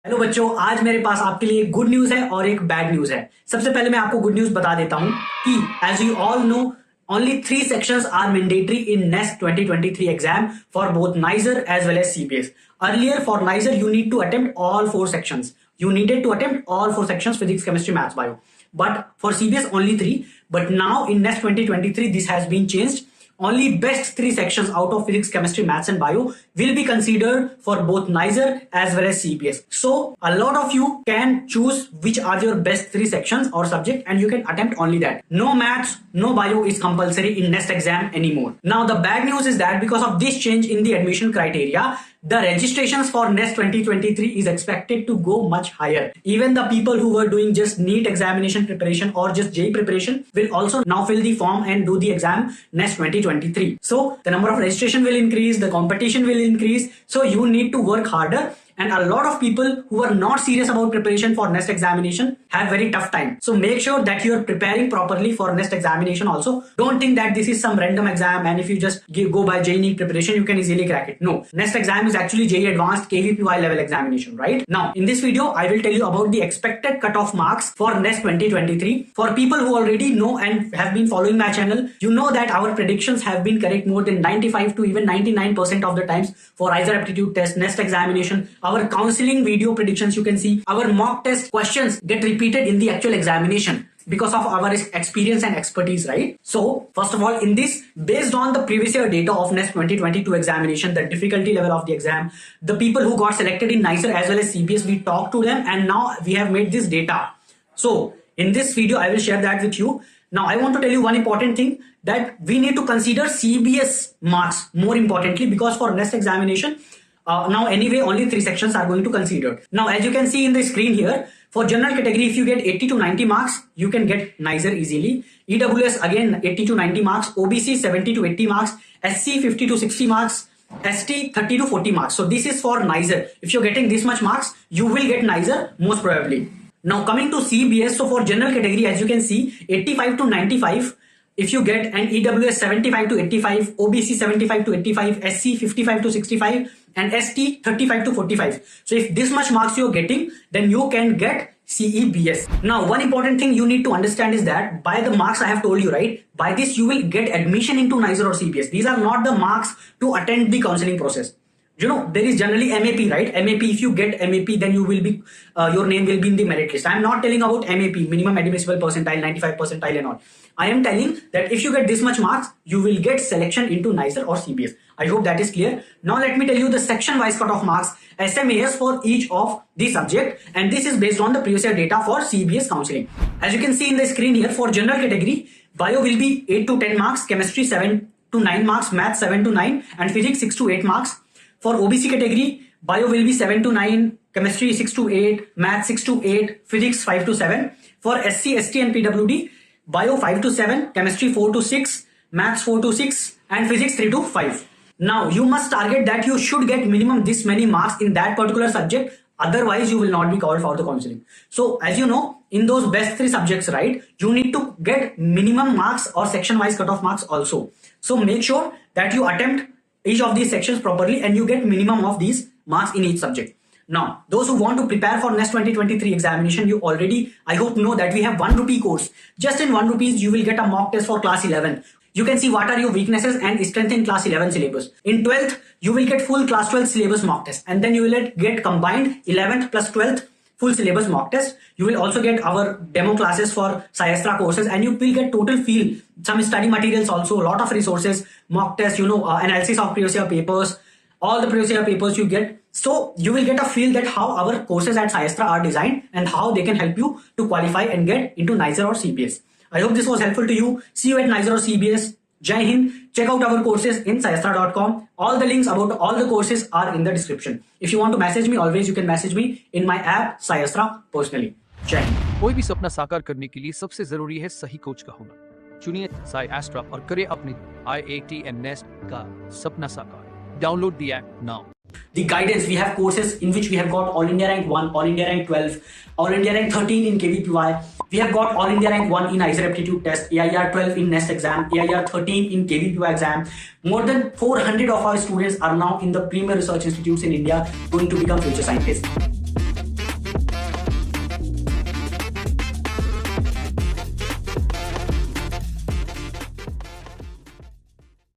Hello बच्चों, आज मेरे पास आपके लिए गुड न्यूज है और एक बैड न्यूज है। सबसे पहले मैं आपको गुड न्यूज बता देता हूं कि as you all know only 3 sections are mandatory in NEST 2023 exam for both NISER as well as CBS. Earlier for NISER you need to attempt all 4 sections. You needed to attempt all 4 sections: physics, chemistry, maths, bio. But for CBS only 3. But now in NEST 2023 this has been changed. Only best 3 sections out of physics, chemistry, maths and bio will be considered for both NISER as well as CBS. So a lot of you can choose which are your best 3 sections or subject and you can attempt only that. No maths, no bio is compulsory in next exam anymore. Now the bad news is that because of this change in the admission criteria, the registrations for NEST 2023 is expected to go much higher. Even the people who were doing just NEET examination preparation or just JEE preparation will also now fill the form and do the exam NEST 2023. So the number of registration will increase, the competition will increase. So you need to work harder. And a lot of people who are not serious about preparation for NEST examination have very tough time. So make sure that you are preparing properly for NEST examination also. Don't think that this is some random exam and if you just go by JEE NEET preparation, you can easily crack it. No, NEST exam is actually JEE Advanced KVPY level examination, right? Now, in this video, I will tell you about the expected cutoff marks for NEST 2023. For people who already know and have been following my channel, you know that our predictions have been correct more than 95 to even 99% of the times for ISER aptitude test, NEST examination. Our counseling video predictions, you can see our mock test questions get repeated in the actual examination because of our experience and expertise, right? So first of all, in this, based on the previous year data of NEST 2022 examination, the difficulty level of the exam, the people who got selected in NISER as well as CBS, we talked to them and now we have made this data. So in this video, I will share that with you. Now I want to tell you one important thing, that we need to consider CBS marks more importantly, because for NEST examination, now anyway only 3 sections are going to consider. Now as you can see in the screen here, for general category if you get 80 to 90 marks you can get NISER easily. EWS again 80 to 90 marks, OBC 70 to 80 marks, SC 50 to 60 marks, ST 30 to 40 marks. So this is for NISER. If you're getting this much marks, you will get NISER most probably. Now coming to CBS, so for general category as you can see 85 to 95, if you get an EWS 75 to 85, OBC 75 to 85, SC 55 to 65 and ST 35 to 45. So if this much marks you're getting, then you can get CEBS. Now one important thing you need to understand is that by the marks I have told you, right, by this you will get admission into NISER or CBS. These are not the marks to attend the counseling process. You know, there is generally MAP, right? MAP, if you get MAP, then you will be, your name will be in the merit list. I am not telling about MAP, minimum admissible percentile, 95 percentile and all. I am telling that if you get this much marks, you will get selection into NISER or CBS. I hope that is clear. Now let me tell you the section wise cutoff marks, SMAS for each of the subject, and this is based on the previous year data for CBS counseling. As you can see in the screen here, for general category, bio will be 8 to 10 marks, chemistry 7 to 9 marks, math 7 to 9 and physics 6 to 8 marks. For OBC category, bio will be 7 to 9, chemistry 6 to 8, math 6 to 8, physics 5 to 7. For SC, ST and PWD, bio 5 to 7, chemistry 4 to 6, maths 4 to 6 and physics 3 to 5. Now you must target that you should get minimum this many marks in that particular subject, otherwise you will not be covered for the counseling. So as you know, in those best 3 subjects, right, you need to get minimum marks or section wise cutoff marks also. So make sure that you attempt each of these sections properly and you get minimum of these marks in each subject. Now, those who want to prepare for NEST 2023 examination, you already, I hope, know that we have 1 rupee course. Just in 1 rupees, you will get a mock test for class 11. You can see what are your weaknesses and strength in class 11 syllabus. In 12th, you will get full class 12 syllabus mock test, and then you will get combined 11th plus 12th full syllabus mock test. You will also get our demo classes for SciAstra courses, and you will get total feel, some study materials also, a lot of resources, mock tests, you know, analysis of previous year papers, all the previous year papers you get. So you will get a feel that how our courses at SciAstra are designed and how they can help you to qualify and get into NISER or CBS. I hope this was helpful to you. See you at NISER or CBS. Jai Hind. Check out our courses in sciastra.com. All the links about all the courses are in the description. If you want to message me, always you can message me in my app SciAstra personally. Jai Hind. कोई भी सपना साकार करने के लिए सबसे जरूरी है सही कोच का होना। चुनिए SciAstra और करें अपने IIT and NEST का सपना साकार। Download the app now. The guidance, we have courses in which we have got All India Rank 1, All India Rank 12, All India Rank 13 in KVPY. We have got All India Rank 1 in ISER aptitude test, AIR 12 in NEST exam, AIR 13 in KVPY exam. More than 400 of our students are now in the premier research institutes in India going to become future scientists.